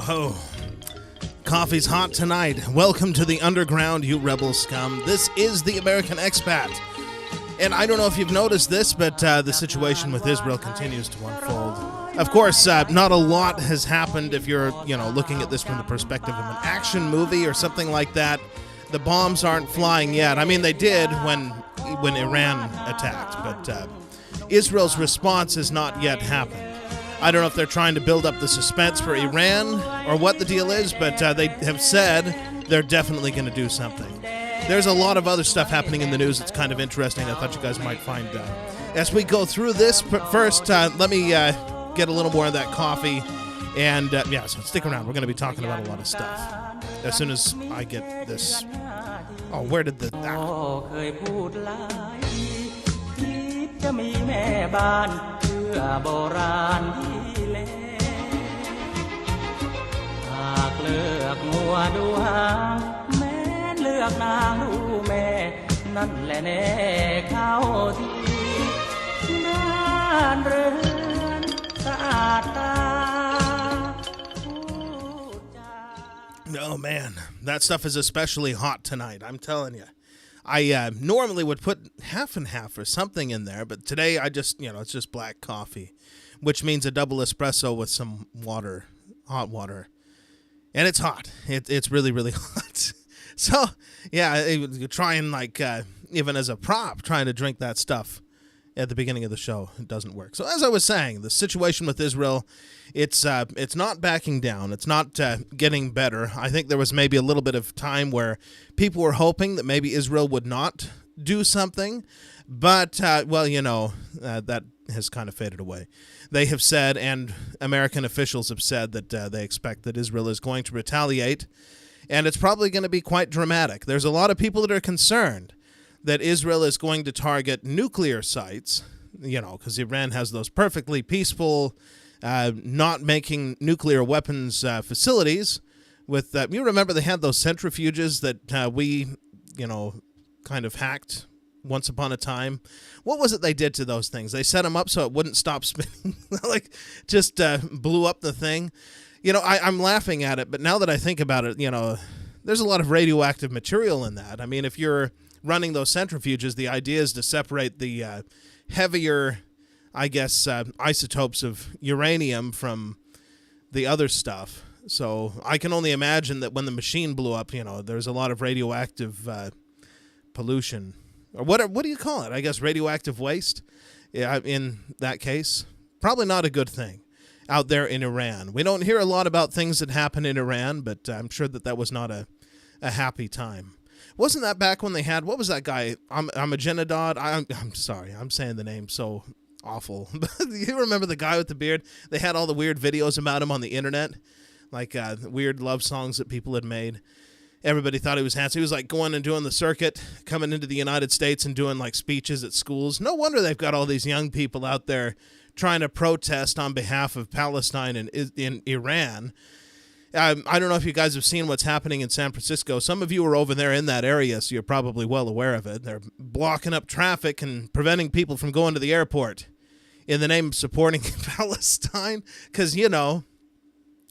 ho. Coffee's hot tonight. Welcome to the underground, you rebel scum. This is the American Expat. And I don't know if you've noticed this, but the situation with Israel continues to unfold. Of course, not a lot has happened if you're, looking at this from the perspective of an action movie or something like that. The bombs aren't flying yet. I mean, they did when Iran attacked, but Israel's response has not yet happened. I don't know if they're trying to build up the suspense for Iran or what the deal is, but they have said they're definitely going to do something. There's a lot of other stuff happening in the news that's kind of interesting. I thought you guys might find as we go through this. But first, let me get a little more of that coffee. And, so stick around. We're going to be talking about a lot of stuff. As soon as I get this... Oh, where did the... Oh, man. That stuff is especially hot tonight, I'm telling you. I normally would put half and half or something in there, but today I just, it's just black coffee, which means a double espresso with some water, hot water. And it's hot. It's really, really hot. So, yeah, trying even as a prop, trying to drink that stuff at the beginning of the show, it doesn't work. So as I was saying, the situation with Israel, it's not backing down. It's not getting better. I think there was maybe a little bit of time where people were hoping that maybe Israel would not do something. But, that has kind of faded away. They have said, and American officials have said, that they expect that Israel is going to retaliate. And it's probably going to be quite dramatic. There's a lot of people that are concerned that Israel is going to target nuclear sites, because Iran has those perfectly peaceful, not making nuclear weapons facilities. With you remember they had those centrifuges that we, kind of hacked once upon a time. What was it they did to those things? They set them up so it wouldn't stop spinning, just blew up the thing. I'm laughing at it, but now that I think about it, there's a lot of radioactive material in that. I mean, if you're running those centrifuges, the idea is to separate the heavier, isotopes of uranium from the other stuff. So I can only imagine that when the machine blew up, there's a lot of radioactive pollution. Or what do you call it? I guess radioactive waste. Yeah, in that case, probably not a good thing out there in Iran. We don't hear a lot about things that happen in Iran, but I'm sure that was not a happy time. Wasn't that back when they had, what was that guy? Ahmadinejad? I'm sorry, I'm saying the name so awful. You remember the guy with the beard? They had all the weird videos about him on the internet, weird love songs that people had made. Everybody thought he was handsome. He was going and doing the circuit, coming into the United States and doing speeches at schools. No wonder they've got all these young people out there trying to protest on behalf of Palestine and in Iran. I don't know if you guys have seen what's happening in San Francisco. Some of you are over there in that area, so you're probably well aware of it. They're blocking up traffic and preventing people from going to the airport in the name of supporting Palestine. Because,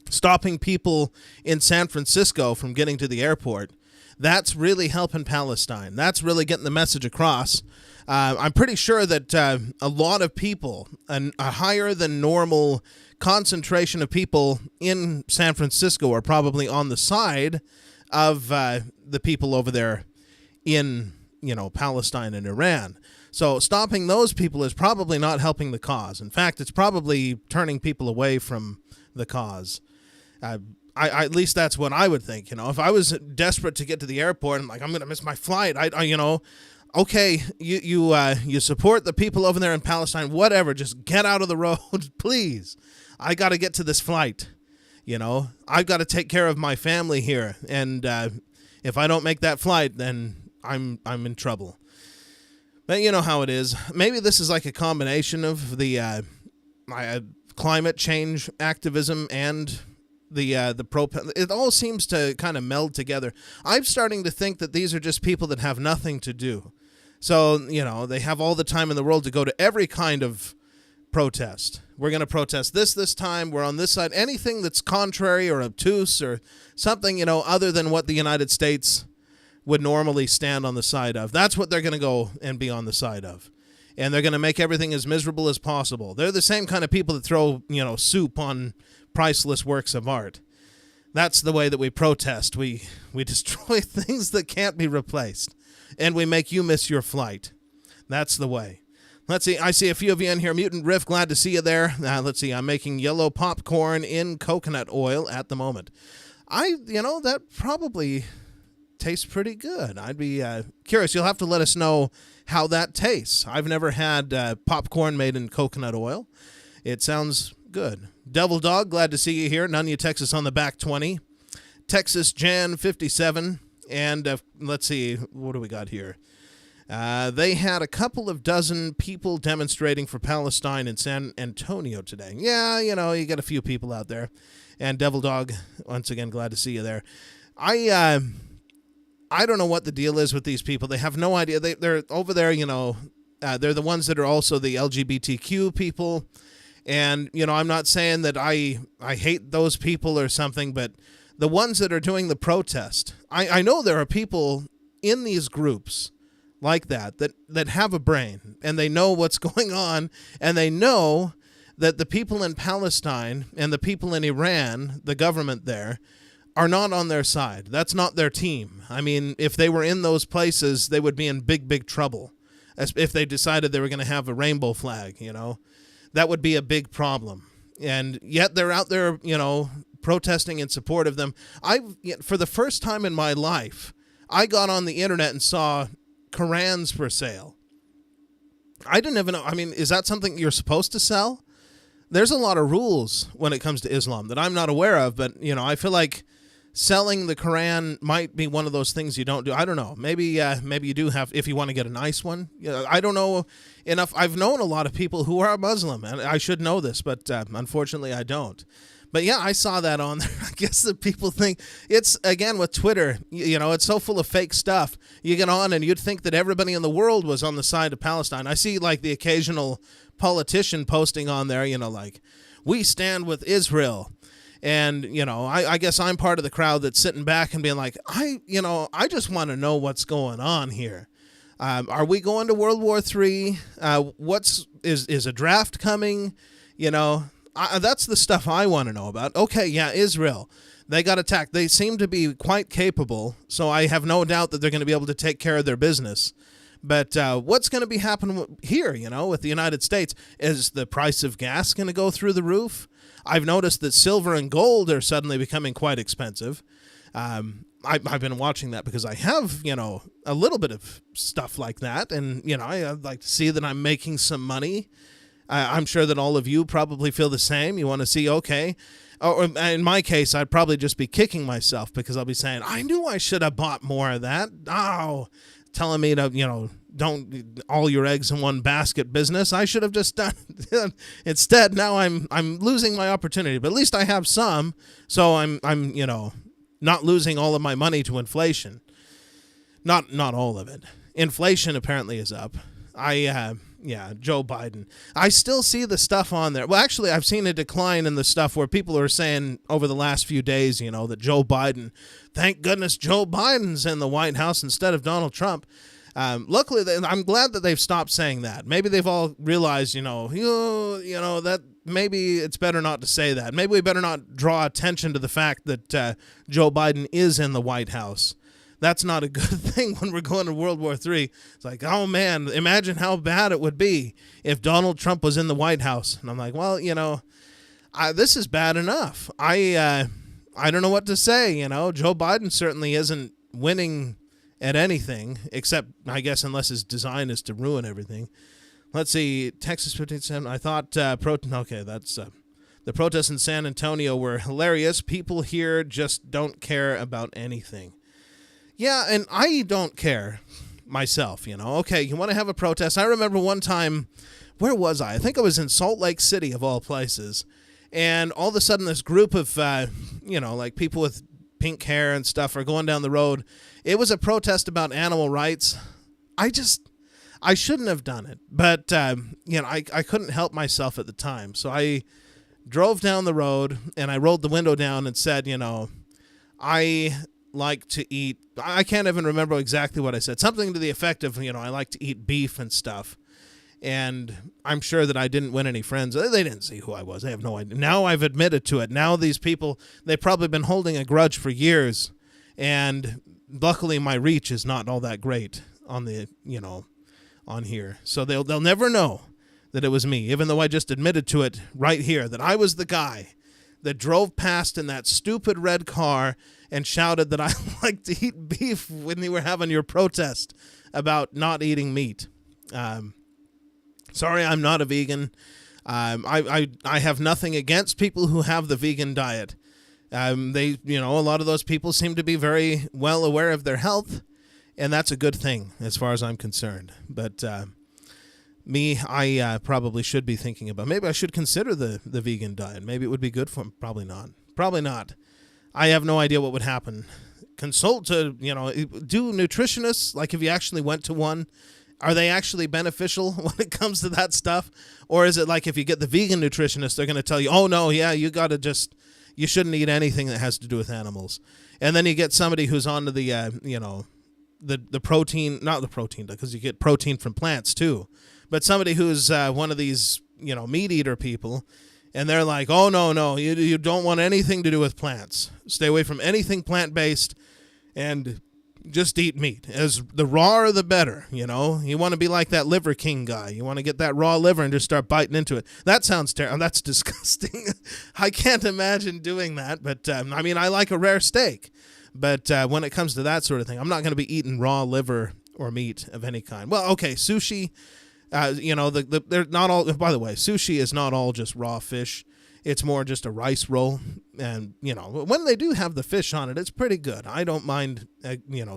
stopping people in San Francisco from getting to the airport, that's really helping Palestine. That's really getting the message across. I'm pretty sure that a lot of people, a higher than normal concentration of people in San Francisco are probably on the side of the people over there in, Palestine and Iran. So stopping those people is probably not helping the cause. In fact, it's probably turning people away from the cause. I at least that's what I would think. If I was desperate to get to the airport, I'm going to miss my flight. Okay, you support the people over there in Palestine, whatever, just get out of the road, please. I got to get to this flight, I've got to take care of my family here, and if I don't make that flight, then I'm in trouble. But you know how it is. Maybe this is like a combination of the climate change activism and the pro. It all seems to kind of meld together. I'm starting to think that these are just people that have nothing to do. So, they have all the time in the world to go to every kind of protest. We're going to protest this time. We're on this side. Anything that's contrary or obtuse or something, other than what the United States would normally stand on the side of. That's what they're going to go and be on the side of. And they're going to make everything as miserable as possible. They're the same kind of people that throw, soup on priceless works of art. That's the way that we protest. We destroy things that can't be replaced. And we make you miss your flight. That's the way. Let's see. I see a few of you in here. Mutant Riff, glad to see you there. Let's see. I'm making yellow popcorn in coconut oil at the moment. That probably tastes pretty good. I'd be curious. You'll have to let us know how that tastes. I've never had popcorn made in coconut oil. It sounds good. Devil Dog, glad to see you here. Nunya, Texas on the back 20. Texas Jan 57. And let's see. What do we got here? They had a couple of dozen people demonstrating for Palestine in San Antonio today. Yeah, you got a few people out there. And Devil Dog, once again, glad to see you there. I don't know what the deal is with these people. They have no idea. They're over there, they're the ones that are also the LGBTQ people. And, I'm not saying that I hate those people or something, but the ones that are doing the protest, I know there are people in these groups like that have a brain, and they know what's going on, and they know that the people in Palestine and the people in Iran, the government there, are not on their side. That's not their team. I mean, if they were in those places, they would be in big, big trouble. If they decided they were going to have a rainbow flag, that would be a big problem. And yet they're out there, protesting in support of them. For the first time in my life, I got on the internet and saw Qurans for sale. I didn't even know. I mean, is that something you're supposed to sell? There's a lot of rules when it comes to Islam that I'm not aware of, but, I feel like selling the Quran might be one of those things you don't do. I don't know. Maybe you do have, if you want to get a nice one. I don't know enough. I've known a lot of people who are Muslim, and I should know this, but unfortunately I don't. But yeah, I saw that on there. I guess that people think it's, again, with Twitter, it's so full of fake stuff. You get on and you'd think that everybody in the world was on the side of Palestine. I see like the occasional politician posting on there, like, we stand with Israel. And, I guess I'm part of the crowd that's sitting back and being like, I just want to know what's going on here. Are we going to World War III? Is a draft coming? That's the stuff I want to know about. Okay, yeah, Israel. They got attacked. They seem to be quite capable, so I have no doubt that they're going to be able to take care of their business. But what's going to be happening here, with the United States? Is the price of gas going to go through the roof? I've noticed that silver and gold are suddenly becoming quite expensive. I've been watching that because I have, a little bit of stuff like that. And, I'd like to see that I'm making some money. I'm sure that all of you probably feel the same. You want to see, okay. Or in my case, I'd probably just be kicking myself because I'll be saying, I knew I should have bought more of that. Oh, telling me to, don't all your eggs in one basket business. I should have just done instead. Now I'm losing my opportunity, but at least I have some. So I'm not losing all of my money to inflation. Not all of it. Inflation apparently is up. Joe Biden. I still see the stuff on there. Well, actually, I've seen a decline in the stuff where people are saying over the last few days, that Joe Biden, thank goodness Joe Biden's in the White House instead of Donald Trump. Luckily, I'm glad that they've stopped saying that. Maybe they've all realized, that maybe it's better not to say that. Maybe we better not draw attention to the fact that Joe Biden is in the White House. That's not a good thing when we're going to World War III. It's like, oh, man, imagine how bad it would be if Donald Trump was in the White House. And I'm like, well, this is bad enough. I don't know what to say. Joe Biden certainly isn't winning at anything, except, I guess, unless his design is to ruin everything. Let's see, Texas 57. I thought, the protests in San Antonio were hilarious. People here just don't care about anything. Yeah, and I don't care myself, Okay, you want to have a protest? I remember one time, where was I? I think I was in Salt Lake City, of all places. And all of a sudden, this group of, like people with pink hair and stuff are going down the road. It was a protest about animal rights. I I shouldn't have done it, but I couldn't help myself at the time. So I drove down the road and I rolled the window down and said, I like to eat. I can't even remember exactly what I said. Something to the effect of, I like to eat beef and stuff. And I'm sure that I didn't win any friends. They didn't see who I was. They have no idea. Now I've admitted to it. Now these people, they've probably been holding a grudge for years. And luckily my reach is not all that great on the, on here. So they'll never know that it was me, even though I just admitted to it right here, that I was the guy that drove past in that stupid red car and shouted that I like to eat beef when you were having your protest about not eating meat. Sorry, I'm not a vegan. I have nothing against people who have the vegan diet. A lot of those people seem to be very well aware of their health, and that's a good thing as far as I'm concerned. But me, I probably should be thinking about, maybe I should consider the vegan diet. Maybe it would be good for me. Probably not. Probably not. I have no idea what would happen. Consult do nutritionists, like if you actually went to one, are they actually beneficial when it comes to that stuff? Or is it like if you get the vegan nutritionist, they're going to tell you, oh, no, yeah, you shouldn't eat anything that has to do with animals. And then you get somebody who's on to the protein, not the protein, because you get protein from plants too. But somebody who's one of these, meat eater people, and they're like, oh, no, you don't want anything to do with plants. Stay away from anything plant-based and just eat meat. As the rawer, the better, You want to be like that Liver King guy. You want to get that raw liver and just start biting into it. That sounds terrible. That's disgusting. I can't imagine doing that. But, I like a rare steak. But when it comes to that sort of thing, I'm not going to be eating raw liver or meat of any kind. Well, okay, sushi, they're not all, by the way, sushi is not all just raw fish. It's more just a rice roll. And, when they do have the fish on it, it's pretty good. I don't mind,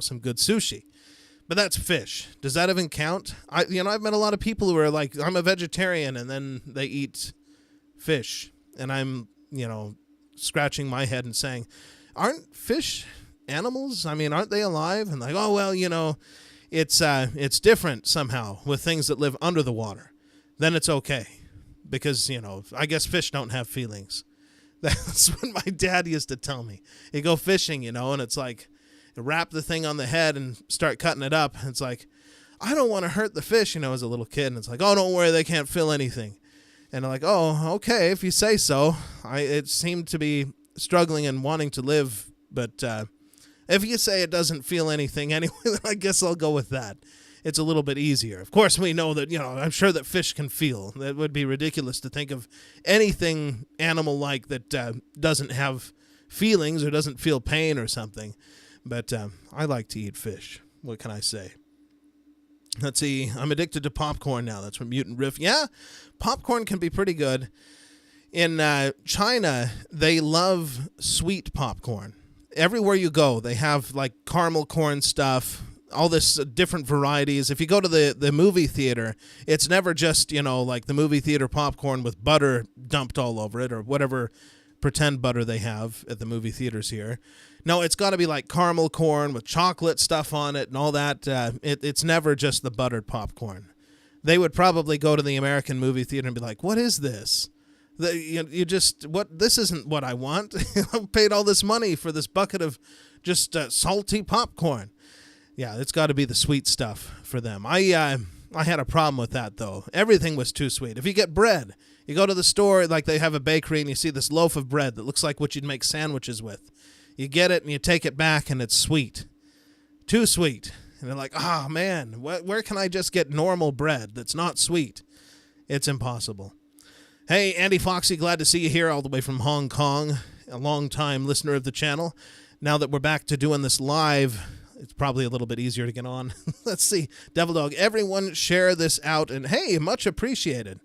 some good sushi. But that's fish. Does that even count? I've met a lot of people who are like, I'm a vegetarian, and then they eat fish. And I'm, scratching my head and saying, aren't fish animals? Aren't they alive? And like, oh, well, it's different somehow with things that live under the water. Then it's okay. Because, I guess fish don't have feelings. That's what my dad used to tell me. He'd go fishing, and it's like, wrap the thing on the head and start cutting it up. It's like, I don't want to hurt the fish, as a little kid. And it's like, oh, don't worry, they can't feel anything. And I'm like, oh, okay, if you say so. It seemed to be struggling and wanting to live. But if you say it doesn't feel anything anyway, then I guess I'll go with that. It's a little bit easier. Of course, we know that, I'm sure that fish can feel. That would be ridiculous to think of anything animal-like that doesn't have feelings or doesn't feel pain or something. But I like to eat fish. What can I say? Let's see. I'm addicted to popcorn now. That's from Mutant Riff. Yeah, popcorn can be pretty good. In China, they love sweet popcorn. Everywhere you go, they have like caramel corn stuff, all this different varieties. If you go to the movie theater, it's never just, like the movie theater popcorn with butter dumped all over it or whatever pretend butter they have at the movie theaters here. No, it's got to be like caramel corn with chocolate stuff on it and all that. It's never just the buttered popcorn. They would probably go to the American movie theater and be like, what is this? This isn't what I want. I paid all this money for this bucket of just salty popcorn. Yeah, it's got to be the sweet stuff for them. I had a problem with that, though. Everything was too sweet. If you get bread, you go to the store, like they have a bakery, and you see this loaf of bread that looks like what you'd make sandwiches with. You get it, and you take it back, and it's sweet. Too sweet. And they're like, oh, man, where can I just get normal bread that's not sweet? It's impossible. Hey, Andy Foxy, glad to see you here all the way from Hong Kong, a long-time listener of the channel. Now that we're back to doing this live, it's probably a little bit easier to get on. Let's see. Devil Dog, everyone share this out. And, hey, much appreciated.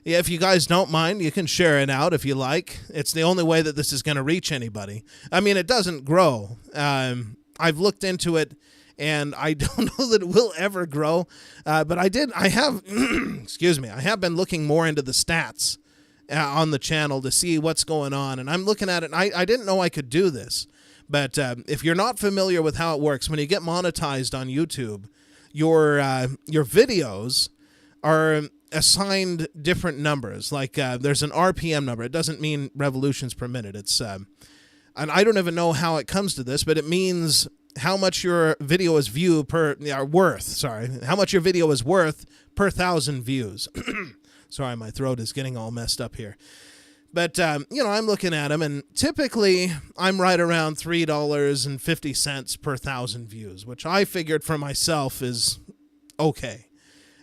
If you guys don't mind, you can share it out if you like. It's the only way that this is going to reach anybody. It doesn't grow. I've looked into it, and I don't know that it will ever grow. But I have been looking more into the stats on the channel to see what's going on. And I'm looking at it, and I didn't know I could do this. But if you're not familiar with how it works, when you get monetized on YouTube, your videos are assigned different numbers. Like there's an RPM number. It doesn't mean revolutions per minute. It's and I don't even know how it comes to this, but it means how much your video is how much your video is worth per 1,000 views. Sorry, my throat is getting all messed up here. But, I'm looking at them, and typically I'm right around $3.50 per 1,000 views, which I figured for myself is okay.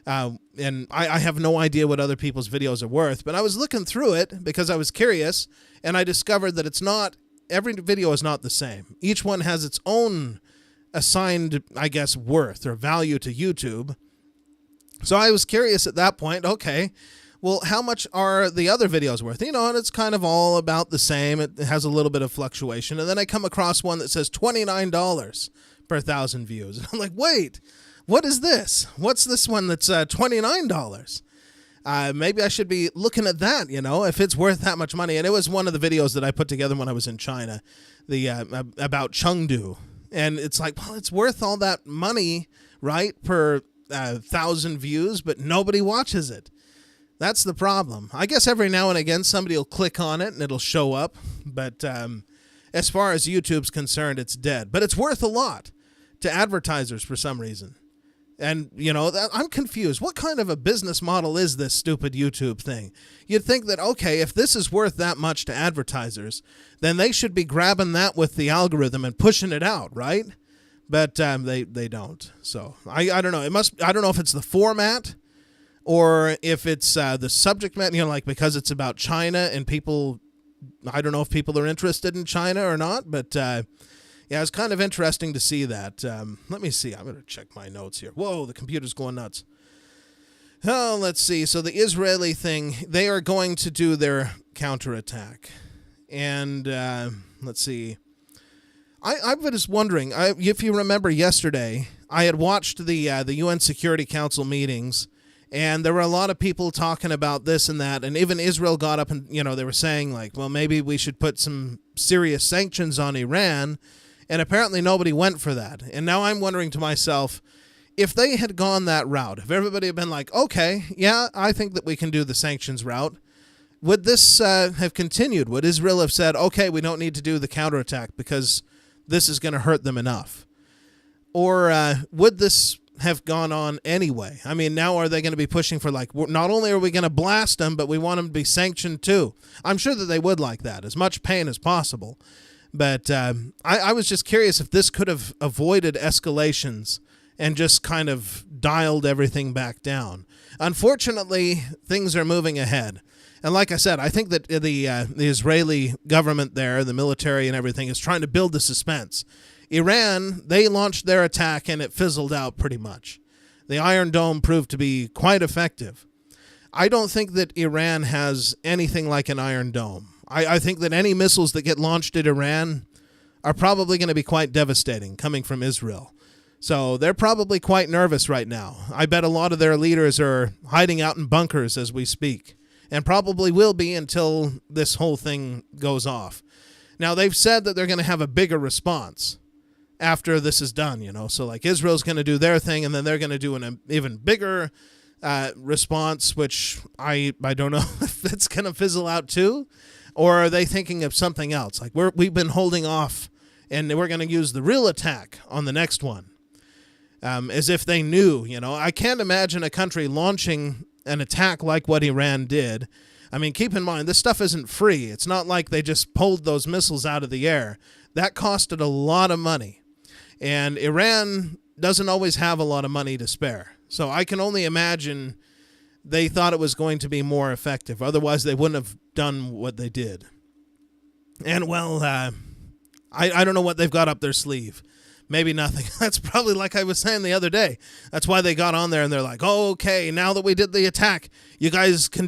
And I have no idea what other people's videos are worth, but I was looking through it because I was curious, and I discovered that every video is not the same. Each one has its own assigned, I guess, worth or value to YouTube. So I was curious at that point, okay, well, how much are the other videos worth? And it's kind of all about the same. It has a little bit of fluctuation. And then I come across one that says $29 per 1,000 views. And I'm like, wait, what is this? What's this one that's $29? Maybe I should be looking at that, if it's worth that much money. And it was one of the videos that I put together when I was in China, about Chengdu. And it's like, well, it's worth all that money, right, per 1,000 views, but nobody watches it. That's the problem. I guess every now and again somebody will click on it and it'll show up. But as far as YouTube's concerned, it's dead. But it's worth a lot to advertisers for some reason. And, I'm confused. What kind of a business model is this stupid YouTube thing? You'd think that, okay, if this is worth that much to advertisers, then they should be grabbing that with the algorithm and pushing it out, right? But they don't. So I don't know. I don't know if it's the format or if it's the subject matter, like because it's about China and people, I don't know if people are interested in China or not, but yeah, it's kind of interesting to see that. Let me see. I'm going to check my notes here. Whoa, the computer's going nuts. Oh, let's see. So the Israeli thing, they are going to do their counterattack. And let's see. I was wondering, if you remember yesterday, I had watched the UN Security Council meetings, and there were a lot of people talking about this and that, and even Israel got up and, they were saying, like, well, maybe we should put some serious sanctions on Iran, and apparently nobody went for that. And now I'm wondering to myself, if they had gone that route, if everybody had been like, okay, yeah, I think that we can do the sanctions route, would this have continued? Would Israel have said, okay, we don't need to do the counterattack because this is going to hurt them enough? Or would this have gone on anyway? I mean, now are they going to be pushing for, like, not only are we going to blast them, but we want them to be sanctioned too? I'm sure that they would like that, as much pain as possible. But I was just curious if this could have avoided escalations and just kind of dialed everything back down. Unfortunately, things are moving ahead. And like I said, I think that the Israeli government there, the military and everything, is trying to build the suspense. Iran, they launched their attack and it fizzled out pretty much. The Iron Dome proved to be quite effective. I don't think that Iran has anything like an Iron Dome. I think that any missiles that get launched at Iran are probably going to be quite devastating coming from Israel. So they're probably quite nervous right now. I bet a lot of their leaders are hiding out in bunkers as we speak, and probably will be until this whole thing goes off. Now, they've said that they're going to have a bigger response after this is done, So, like, Israel's going to do their thing, and then they're going to do an even bigger response, which I don't know if it's going to fizzle out too, or are they thinking of something else? Like, we've been holding off, and we're going to use the real attack on the next one, as if they knew, I can't imagine a country launching an attack like what Iran did. I mean, keep in mind, this stuff isn't free. It's not like they just pulled those missiles out of the air. That costed a lot of money. And Iran doesn't always have a lot of money to spare. So I can only imagine they thought it was going to be more effective. Otherwise, they wouldn't have done what they did. And, well, I don't know what they've got up their sleeve. Maybe nothing. That's probably like I was saying the other day. That's why they got on there and they're like, oh, okay, now that we did the attack, you guys can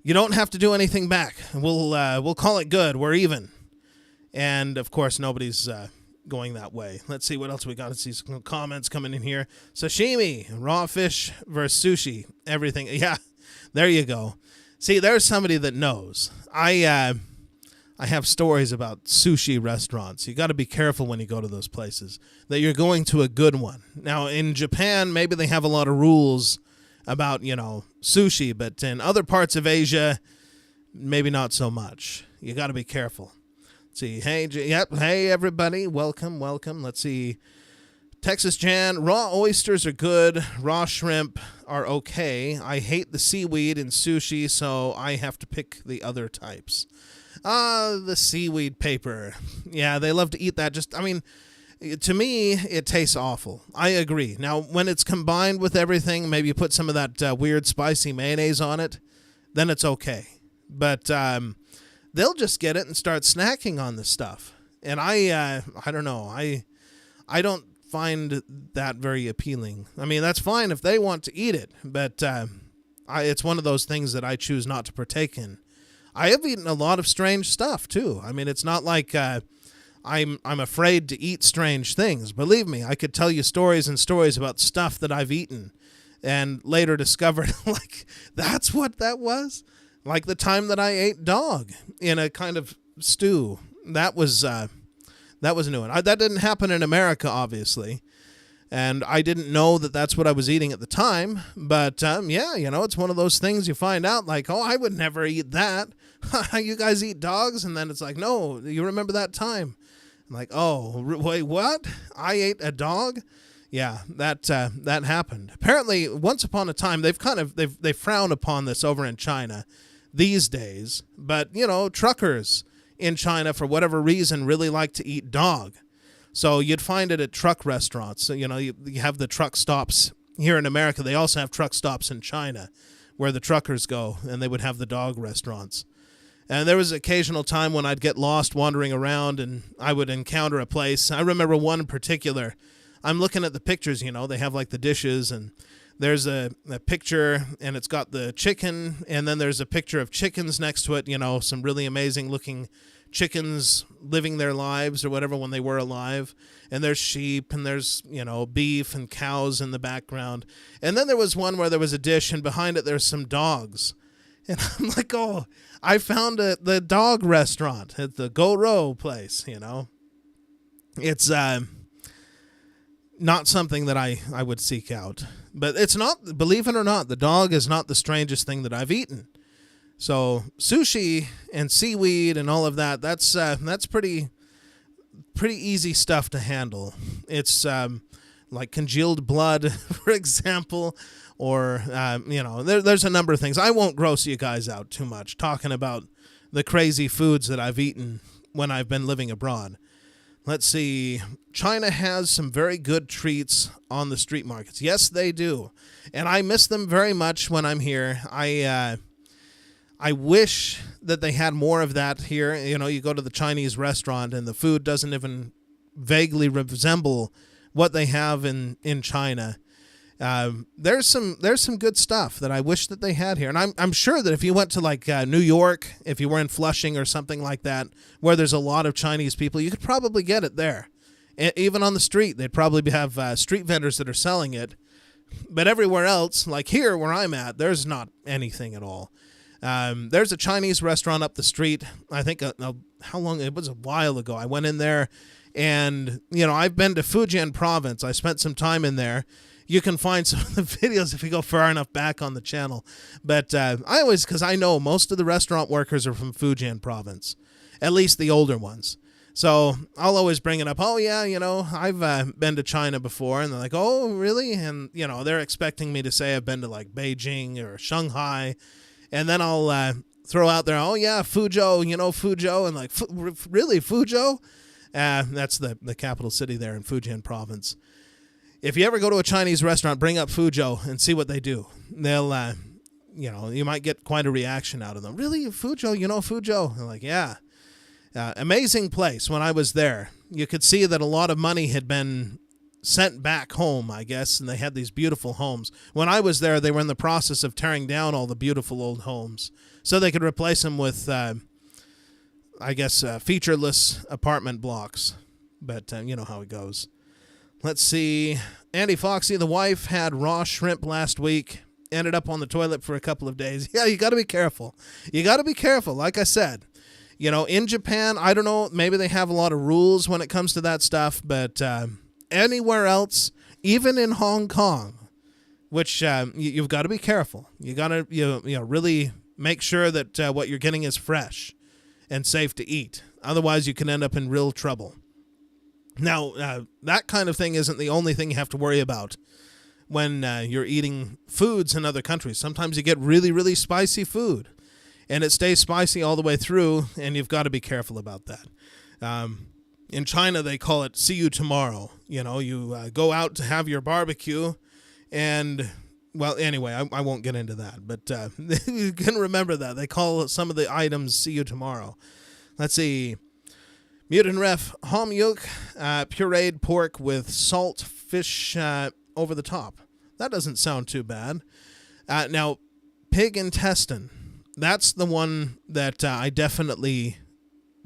you don't have to do anything back. We'll call it good. We're even. And, of course, nobody's going that way. Let's see what else we got. Let's see some comments coming in here. Sashimi, raw fish versus sushi, everything. Yeah, there you go. See, there's somebody that knows. I have stories about sushi restaurants. You got to be careful when you go to those places that you're going to a good one. Now, in Japan, maybe they have a lot of rules about, sushi, but in other parts of Asia, maybe not so much. You got to be careful. Let's see. Hey, everybody. Welcome. Let's see. Texas Jan, raw oysters are good. Raw shrimp are okay. I hate the seaweed in sushi, so I have to pick the other types. The seaweed paper. Yeah, they love to eat that. To me, it tastes awful. I agree. Now, when it's combined with everything, maybe you put some of that weird spicy mayonnaise on it, then it's okay. But they'll just get it and start snacking on this stuff. And I don't know. I don't find that very appealing. I mean, that's fine if they want to eat it, but it's one of those things that I choose not to partake in. I have eaten a lot of strange stuff too. I mean, it's not like I'm afraid to eat strange things. Believe me, I could tell you stories and stories about stuff that I've eaten and later discovered like that's what that was. Like the time that I ate dog in a kind of stew. That was a new one. That didn't happen in America, obviously. And I didn't know that that's what I was eating at the time. But, it's one of those things you find out like, oh, I would never eat that. You guys eat dogs? And then it's like, no, you remember that time? I'm like, oh, wait, what? I ate a dog? Yeah, that happened. Apparently, once upon a time, they frown upon this over in China these days. But, truckers in China, for whatever reason, really like to eat dog. So you'd find it at truck restaurants. So, you have the truck stops here in America. They also have truck stops in China where the truckers go, and they would have the dog restaurants. And there was an occasional time when I'd get lost wandering around and I would encounter a place. I remember one in particular. I'm looking at the pictures, they have like the dishes, and there's a picture, and it's got the chicken, and then there's a picture of chickens next to it, some really amazing looking chickens living their lives or whatever when they were alive. And there's sheep, and there's, beef and cows in the background. And then there was one where there was a dish, and behind it there's some dogs. And I'm like, oh, I found the dog restaurant at the Go-Ro place, It's not something that I would seek out. But it's not, believe it or not, the dog is not the strangest thing that I've eaten. So sushi and seaweed and all of that, that's pretty easy stuff to handle. It's like congealed blood, for example, or, there's a number of things. I won't gross you guys out too much talking about the crazy foods that I've eaten when I've been living abroad. Let's see. China has some very good treats on the street markets. Yes, they do. And I miss them very much when I'm here. I wish that they had more of that here. You go to the Chinese restaurant and the food doesn't even vaguely resemble what they have in China. There's some good stuff that I wish that they had here. And I'm sure that if you went to like New York, if you were in Flushing or something like that, where there's a lot of Chinese people, you could probably get it there. Even on the street, they'd probably have street vendors that are selling it. But everywhere else, like here where I'm at, there's not anything at all. There's a Chinese restaurant up the street. I think how long? It was a while ago. I went in there, and I've been to Fujian province. I spent some time in there. You can find some of the videos if you go far enough back on the channel. But because I know most of the restaurant workers are from Fujian province, at least the older ones. So I'll always bring it up. Oh, yeah, I've been to China before. And they're like, oh, really? And, they're expecting me to say I've been to like Beijing or Shanghai. And then I'll throw out there, oh, yeah, Fuzhou, Fuzhou. And like, really, Fuzhou? That's the capital city there in Fujian province. If you ever go to a Chinese restaurant, bring up Fuzhou and see what they do. They'll, you might get quite a reaction out of them. Really, Fuzhou? Fuzhou? They're like, yeah. Amazing place. When I was there, you could see that a lot of money had been sent back home, I guess, and they had these beautiful homes. When I was there, they were in the process of tearing down all the beautiful old homes so they could replace them with, featureless apartment blocks. But you know how it goes. Let's see. Andy Foxy, the wife, had raw shrimp last week. Ended up on the toilet for a couple of days. Yeah, you got to be careful. Like I said, In Japan, I don't know, maybe they have a lot of rules when it comes to that stuff, but anywhere else, even in Hong Kong, which you've got to be careful. You got to really make sure that what you're getting is fresh and safe to eat. Otherwise, you can end up in real trouble. Now, that kind of thing isn't the only thing you have to worry about when you're eating foods in other countries. Sometimes you get really, really spicy food, and it stays spicy all the way through, and you've got to be careful about that. In China, they call it "see you tomorrow." You go out to have your barbecue, and, well, anyway, I won't get into that, but you can remember that. They call some of the items "see you tomorrow." Let's see. Mutant Ref, Homyuk, pureed pork with salt fish over the top. That doesn't sound too bad. Now, pig intestine. That's the one that I definitely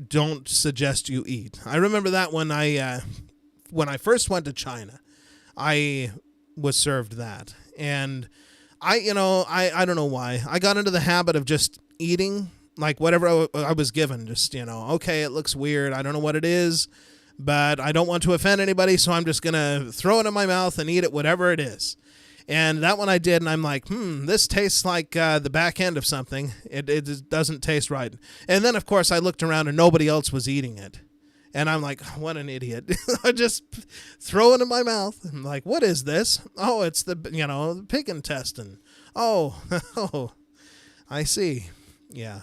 don't suggest you eat. I remember that when I first went to China, I was served that. And I don't know why. I got into the habit of just eating like whatever I was given. Just, okay, it looks weird. I don't know what it is, but I don't want to offend anybody, so I'm just going to throw it in my mouth and eat it, whatever it is. And that one I did, and I'm like, this tastes like the back end of something. It doesn't taste right. And then, of course, I looked around and nobody else was eating it. And I'm like, what an idiot. I just throw it in my mouth. I'm like, what is this? Oh, it's the pig intestine. Oh, I see. Yeah,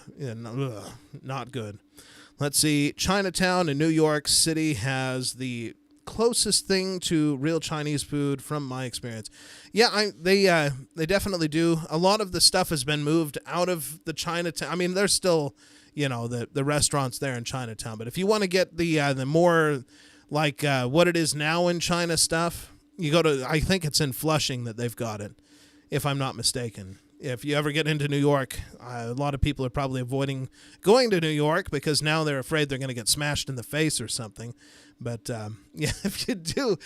not good. Let's see. Chinatown in New York City has the closest thing to real Chinese food from my experience. Yeah, they definitely do. A lot of the stuff has been moved out of the Chinatown. I mean, there's still, the restaurants there in Chinatown. But if you want to get the more like what it is now in China stuff, you go to, I think it's in Flushing that they've got it, if I'm not mistaken. If you ever get into New York, a lot of people are probably avoiding going to New York because now they're afraid they're going to get smashed in the face or something. But, yeah, if you do,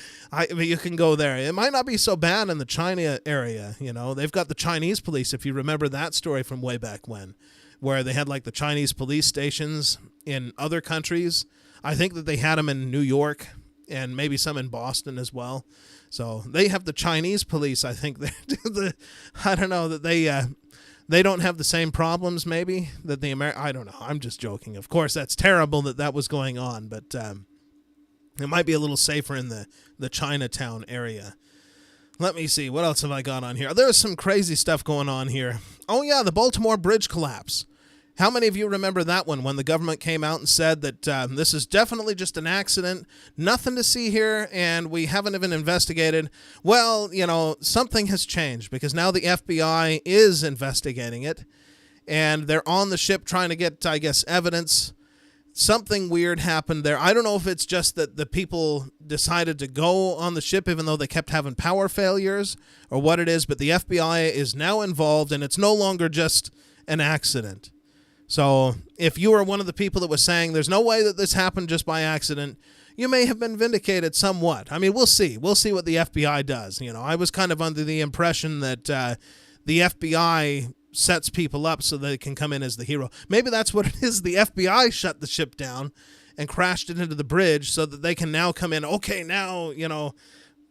you can go there. It might not be so bad in the China area, They've got the Chinese police, if you remember that story from way back when, where they had, like, the Chinese police stations in other countries. I think that they had them in New York and maybe some in Boston as well. So they have the Chinese police, I think. I don't know, that they don't have the same problems, maybe, that the I don't know. I'm just joking. Of course, that's terrible that was going on, but it might be a little safer in the Chinatown area. Let me see. What else have I got on here? There's some crazy stuff going on here. Oh, yeah, the Baltimore Bridge collapse. How many of you remember that one when the government came out and said that this is definitely just an accident, nothing to see here, and we haven't even investigated? Well, something has changed because now the FBI is investigating it, and they're on the ship trying to get, I guess, evidence. Something weird happened there. I don't know if it's just that the people decided to go on the ship even though they kept having power failures or what it is, but the FBI is now involved, and it's no longer just an accident. So if you were one of the people that was saying there's no way that this happened just by accident, you may have been vindicated somewhat. I mean, we'll see. We'll see what the FBI does. I was kind of under the impression that the FBI sets people up so they can come in as the hero. Maybe that's what it is. The FBI shut the ship down and crashed it into the bridge so that they can now come in. Okay, now,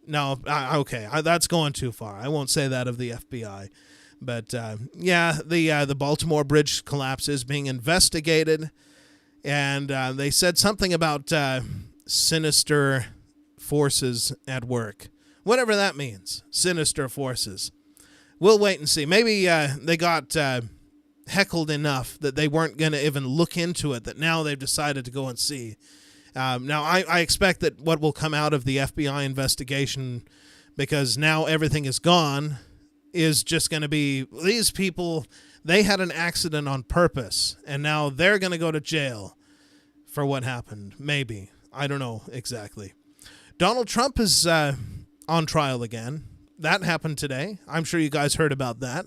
no, okay, that's going too far. I won't say that of the FBI. But, yeah, the Baltimore Bridge collapse is being investigated, and they said something about sinister forces at work. Whatever that means, sinister forces. We'll wait and see. Maybe they got heckled enough that they weren't going to even look into it, that now they've decided to go and see. Now, I expect that what will come out of the FBI investigation, because now everything is gone, is just going to be these people, they had an accident on purpose, and now they're going to go to jail for what happened. Maybe. I don't know exactly. Donald Trump is on trial again. That happened today. I'm sure you guys heard about that.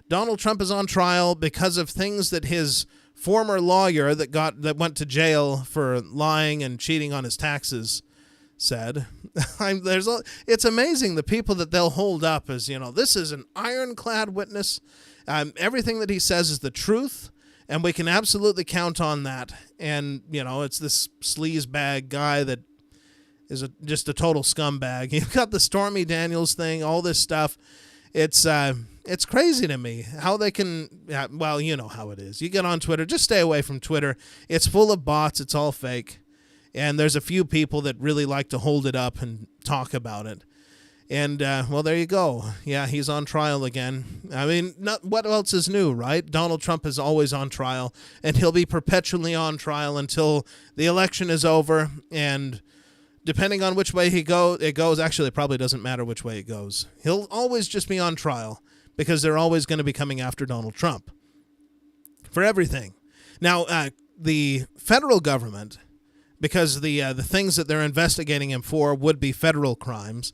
Donald Trump is on trial because of things that his former lawyer that went to jail for lying and cheating on his taxes said. It's amazing the people that they'll hold up as, this is an ironclad witness. Everything that he says is the truth, And we can absolutely count on that. And, it's this sleazebag guy that is just a total scumbag. You've got the Stormy Daniels thing, all this stuff. It's crazy to me how they can, well, you know how it is. You get on Twitter, just stay away from Twitter. It's full of bots. It's all fake. And there's a few people that really like to hold it up and talk about it. And, well, there you go. Yeah, he's on trial again. I mean, what else is new, right? Donald Trump is always on trial, and he'll be perpetually on trial until the election is over. And depending on which way it goes, actually, it probably doesn't matter which way it goes. He'll always just be on trial because they're always going to be coming after Donald Trump for everything. Now, the federal government, because the things that they're investigating him for would be federal crimes,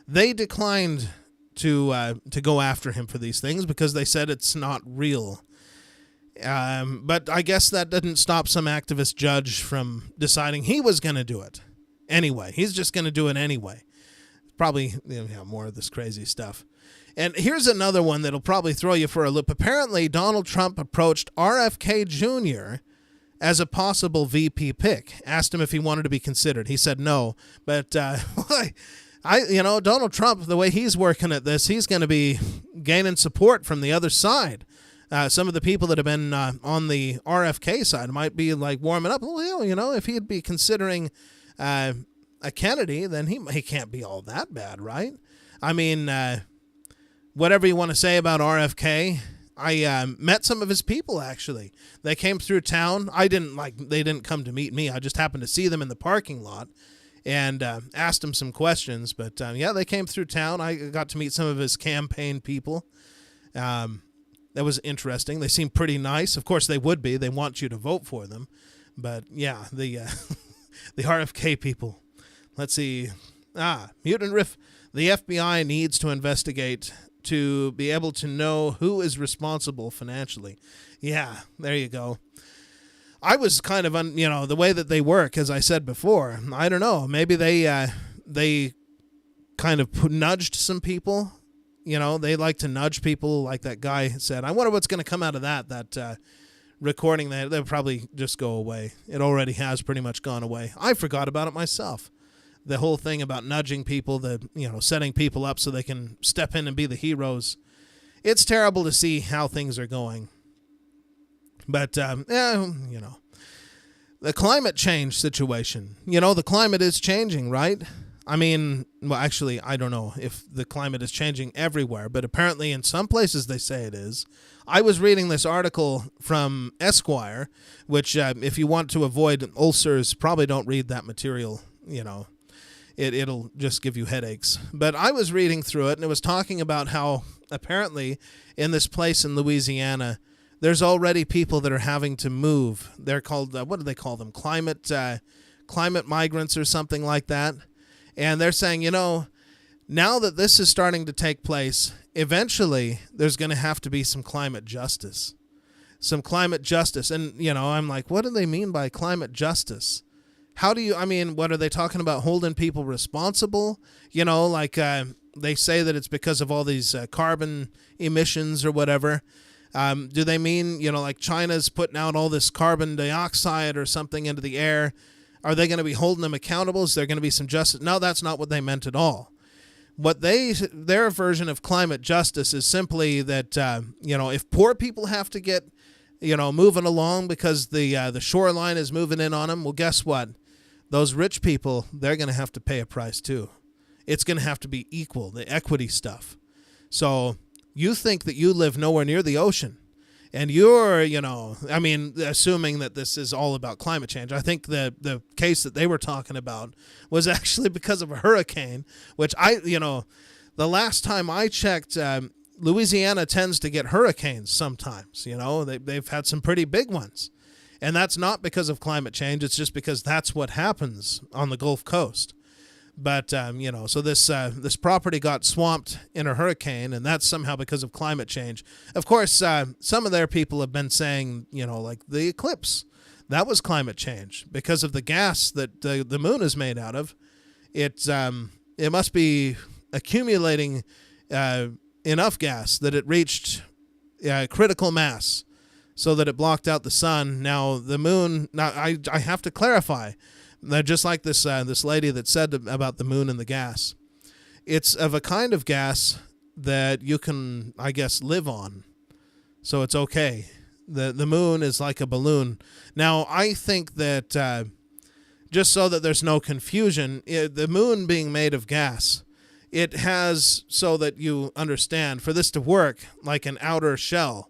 they declined to go after him for these things because they said it's not real. But I guess that didn't stop some activist judge from deciding he was going to do it anyway. He's just going to do it anyway. Probably more of this crazy stuff. And here's another one that'll probably throw you for a loop. Apparently, Donald Trump approached RFK Jr. as a possible VP pick. Asked him if he wanted to be considered. He said no. But Donald Trump, the way he's working at this, he's going to be gaining support from the other side. Some of the people that have been on the RFK side might be like warming up. Well, if he'd be considering a Kennedy, then he can't be all that bad, right? I mean, whatever you want to say about RFK, I met some of his people, actually. They came through town. They didn't come to meet me. I just happened to see them in the parking lot and asked him some questions. But, they came through town. I got to meet some of his campaign people. That was interesting. They seemed pretty nice. Of course, they would be. They want you to vote for them. But, yeah, the the RFK people. Let's see. Mutant Riff. The FBI needs to investigate to be able to know who is responsible financially. Yeah, there you go. I was kind of, the way that they work, as I said before, I don't know. Maybe they kind of nudged some people. They like to nudge people, like that guy said. I wonder what's going to come out of that recording. They'll probably just go away. It already has pretty much gone away. I forgot about it myself. The whole thing about nudging people, setting people up so they can step in and be the heroes. It's terrible to see how things are going. But, the climate change situation. The climate is changing, right? I mean, well, actually, I don't know if the climate is changing everywhere, but apparently in some places they say it is. I was reading this article from Esquire, which if you want to avoid ulcers, probably don't read that material, It'll just give you headaches. But I was reading through it, and it was talking about how apparently in this place in Louisiana, there's already people that are having to move. They're called, what do they call them? Climate migrants or something like that. And they're saying, now that this is starting to take place, eventually there's going to have to be some climate justice. Some climate justice. And, I'm like, what do they mean by climate justice? What are they talking about, holding people responsible? They say that it's because of all these carbon emissions or whatever. Do they mean, like China's putting out all this carbon dioxide or something into the air? Are they going to be holding them accountable? Is there going to be some justice? No, that's not what they meant at all. What their version of climate justice is simply that, if poor people have to get, moving along because the shoreline is moving in on them, well, guess what? Those rich people, they're going to have to pay a price too. It's going to have to be equal, the equity stuff. So you think that you live nowhere near the ocean, and you're, assuming that this is all about climate change. I think the case that they were talking about was actually because of a hurricane, which the last time I checked, Louisiana tends to get hurricanes sometimes. They've had some pretty big ones. And that's not because of climate change. It's just because that's what happens on the Gulf Coast. But, so this property got swamped in a hurricane, and that's somehow because of climate change. Of course, some of their people have been saying, like the eclipse, that was climate change because of the gas that the moon is made out of. It must be accumulating enough gas that it reached critical mass so that it blocked out the sun. Now the moon. Now I have to clarify that just like this lady that said about the moon and the gas, it's of a kind of gas that you can, I guess, live on, so it's okay. The moon is like a balloon. Now I think that just so that there's no confusion, the moon being made of gas, it has, so that you understand, for this to work, like an outer shell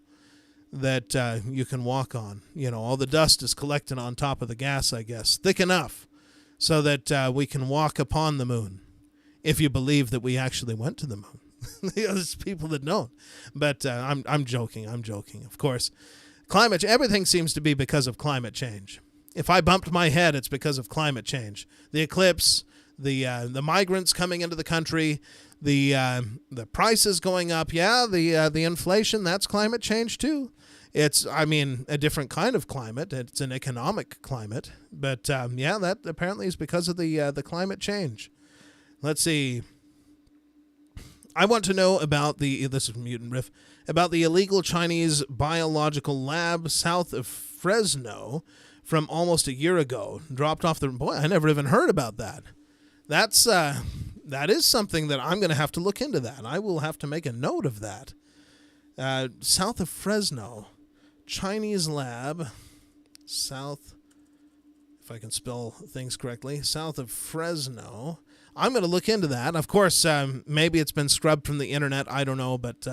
that you can walk on. All the dust is collected on top of the gas, I guess, thick enough so that we can walk upon the moon, if you believe that we actually went to the moon. There's people that don't, but I'm joking. Of course, everything seems to be because of climate change. If I bumped my head, it's because of climate change. The eclipse, the migrants coming into the country, the prices going up. Yeah, the inflation, that's climate change too. It's, a different kind of climate. It's an economic climate, but that apparently is because of the climate change. Let's see. I want to know about this is Mutant Riff, about the illegal Chinese biological lab south of Fresno from almost a year ago. Dropped off boy, I never even heard about that. That is something that I'm going to have to look into that. I will have to make a note of that. South of Fresno, Chinese lab, south, if I can spell things correctly, south of Fresno. I'm going to look into that. Of course, maybe it's been scrubbed from the internet. I don't know, but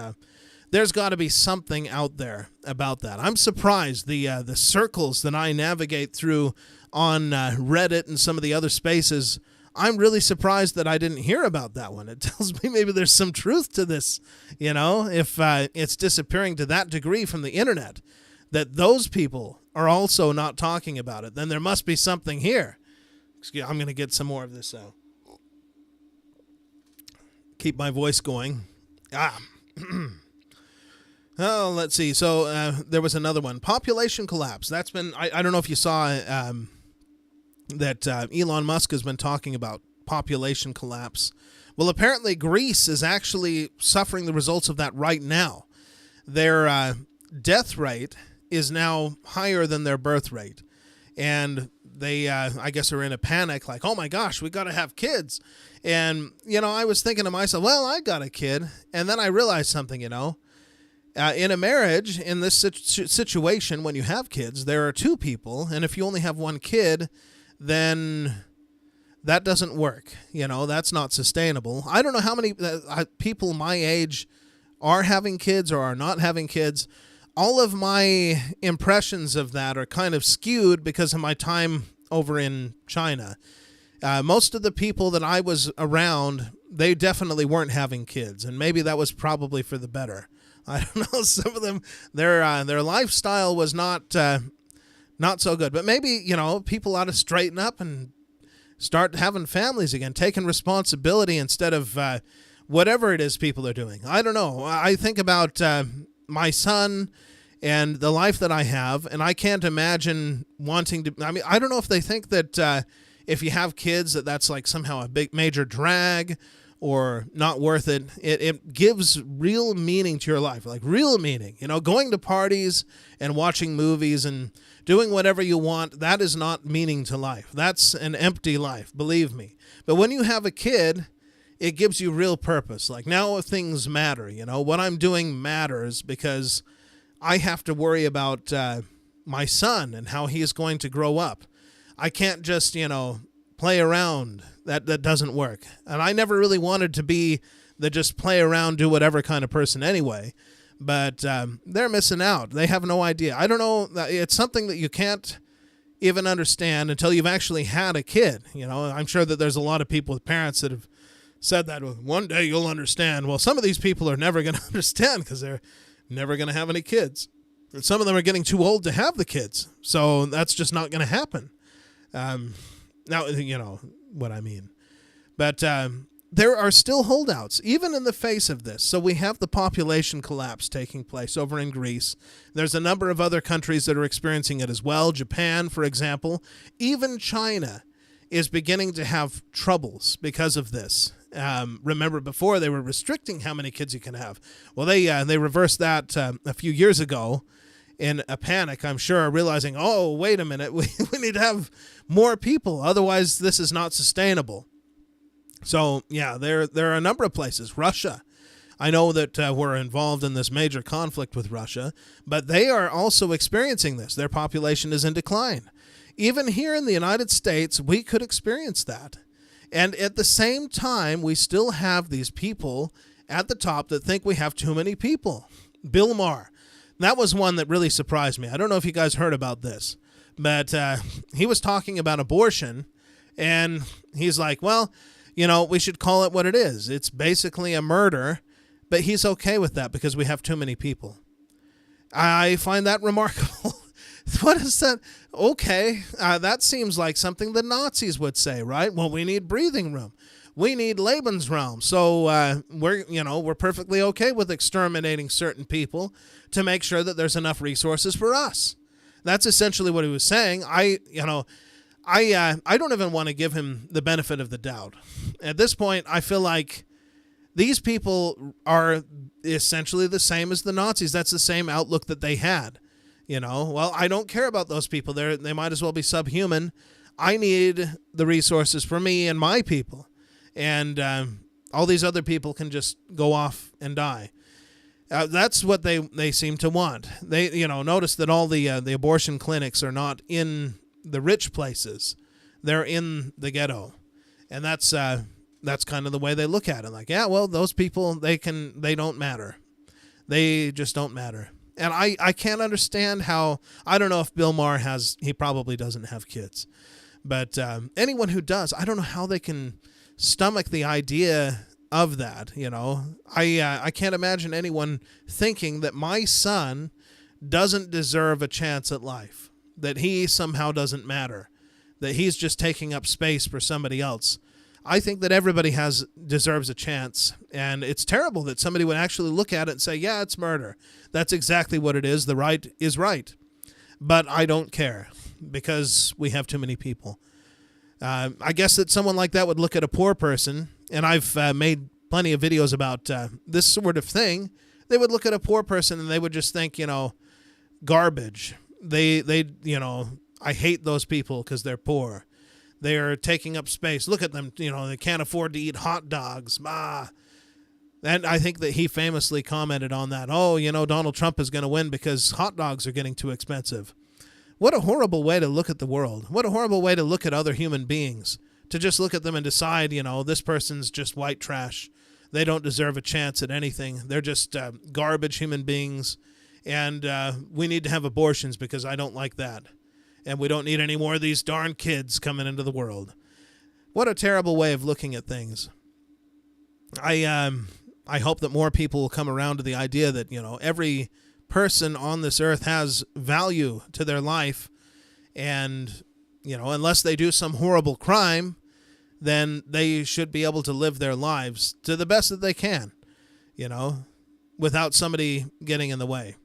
there's got to be something out there about that. I'm surprised the circles that I navigate through on Reddit and some of the other spaces. I'm really surprised that I didn't hear about that one. It tells me maybe there's some truth to this, if it's disappearing to that degree from the internet, that those people are also not talking about it. Then there must be something here. Excuse me, I'm going to get some more of this out. Keep my voice going. Oh, let's see. So there was another one. Population collapse. That's been, I don't know if you saw that Elon Musk has been talking about population collapse. Well, apparently Greece is actually suffering the results of that right now. Their death rate is now higher than their birth rate. And they, I guess, are in a panic, like, oh my gosh, we got to have kids. And, I was thinking to myself, well, I got a kid. And then I realized something, in a marriage, in this situation, when you have kids, there are two people. And if you only have one kid, then that doesn't work. That's not sustainable. I don't know how many people my age are having kids or are not having kids. All of my impressions of that are kind of skewed because of my time over in China. Most of the people that I was around, they definitely weren't having kids, and maybe that was probably for the better. I don't know. Some of them, their lifestyle was not so good. But maybe people ought to straighten up and start having families again, taking responsibility instead of whatever it is people are doing. I don't know. I think about my son and the life that I have, and I can't imagine wanting to. I don't know if they think that if you have kids that's like somehow a big major drag or not worth it. It gives real meaning to your life, like real meaning. Going to parties and watching movies and doing whatever you want, that is not meaning to life. That's an empty life, believe me. But when you have a kid, it gives you real purpose. Like now things matter, what I'm doing matters because I have to worry about my son and how he is going to grow up. I can't just, play around. That doesn't work. And I never really wanted to be the just play around, do whatever kind of person anyway. But they're missing out. They have no idea. I don't know. It's something that you can't even understand until you've actually had a kid. I'm sure that there's a lot of people with parents that have said that one day you'll understand. Well, some of these people are never going to understand because they're never going to have any kids. And some of them are getting too old to have the kids. So that's just not going to happen. Now, you know what I mean. But there are still holdouts, even in the face of this. So we have the population collapse taking place over in Greece. There's a number of other countries that are experiencing it as well. Japan, for example. Even China is beginning to have troubles because of this. Remember, before they were restricting how many kids you can have. Well, they reversed that a few years ago. in a panic, I'm sure, realizing, oh, wait a minute, we need to have more people. Otherwise, this is not sustainable. So, yeah, there are a number of places. Russia. I know that we're involved in this major conflict with Russia, but they are also experiencing this. Their population is in decline. Even here in the United States, we could experience that. And at the same time, we still have these people at the top that think we have too many people. Bill Maher. That was one that really surprised me. I don't know if you guys heard about this, but he was talking about abortion, and he's like, well, we should call it what it is. It's basically a murder. But he's okay with that because we have too many people. I find that remarkable. What is that? Okay, that seems like something the Nazis would say, right? Well, we need breathing room. We need Lebensraum. So we're perfectly okay with exterminating certain people to make sure that there's enough resources for us. That's essentially what he was saying. I don't even want to give him the benefit of the doubt. At this point, I feel like these people are essentially the same as the Nazis. That's the same outlook that they had. Well, I don't care about those people. They might as well be subhuman. I need the resources for me and my people. And all these other people can just go off and die. That's what they seem to want. They, notice that all the abortion clinics are not in the rich places. They're in the ghetto. And that's kind of the way they look at it. Like, yeah, well, those people, they don't matter. They just don't matter. And I can't understand how, I don't know if Bill Maher he probably doesn't have kids. But anyone who does, I don't know how they can stomach the idea of that, I can't imagine anyone thinking that my son doesn't deserve a chance at life, that he somehow doesn't matter, that he's just taking up space for somebody else. I think that everybody deserves a chance, and it's terrible that somebody would actually look at it and say, yeah, it's murder. That's exactly what it is. The right is right. But I don't care because we have too many people. I guess that someone like that would look at a poor person, and I've made plenty of videos about this sort of thing. They would look at a poor person and they would just think, garbage. I hate those people because they're poor. They are taking up space. Look at them, they can't afford to eat hot dogs. And I think that he famously commented on that. Oh, Donald Trump is going to win because hot dogs are getting too expensive. What a horrible way to look at the world. What a horrible way to look at other human beings. To just look at them and decide, this person's just white trash. They don't deserve a chance at anything. They're just garbage human beings. And we need to have abortions because I don't like that. And we don't need any more of these darn kids coming into the world. What a terrible way of looking at things. I hope that more people will come around to the idea that, every person on this earth has value to their life. And, unless they do some horrible crime, then they should be able to live their lives to the best that they can, without somebody getting in the way.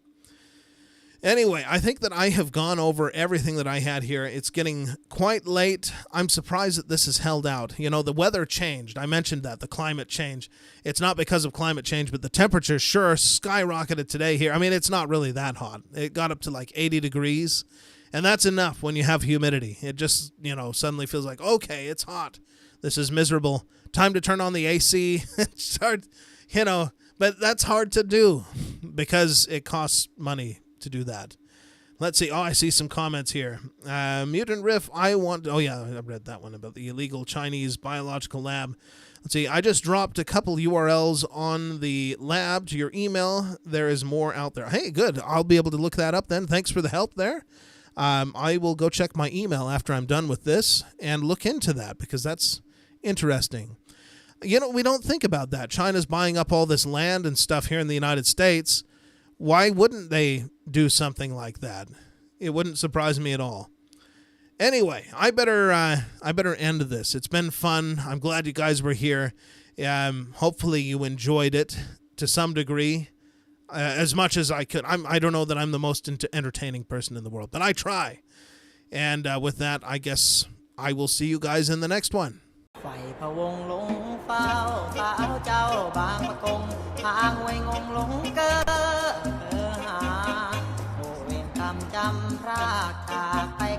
Anyway, I think that I have gone over everything that I had here. It's getting quite late. I'm surprised that this has held out. The weather changed. I mentioned that, the climate change. It's not because of climate change, but the temperature sure skyrocketed today here. I mean, it's not really that hot. It got up to like 80 degrees, and that's enough when you have humidity. It just, suddenly feels like, okay, it's hot. This is miserable. Time to turn on the AC and start, but that's hard to do because it costs money to do that. Let's see. Oh, I see some comments here. Mutant Riff, I read that one about the illegal Chinese biological lab. Let's see. I just dropped a couple URLs on the lab to your email. There is more out there. Hey, good. I'll be able to look that up then. Thanks for the help there. I will go check my email after I'm done with this and look into that because that's interesting. We don't think about that. China's buying up all this land and stuff here in the United States. Why wouldn't they do something like that? It wouldn't surprise me at all. Anyway, I better end this. It's been fun. I'm glad you guys were here. Hopefully you enjoyed it to some degree, as much as I could. I don't know that I'm the most entertaining person in the world, but I try. And with that, I guess I will see you guys in the next one. ไฟพะวงหลงเฝ้าสาวเจ้าบางปะกงทางไว้งงหลงเกอหาโอเวน ำพราก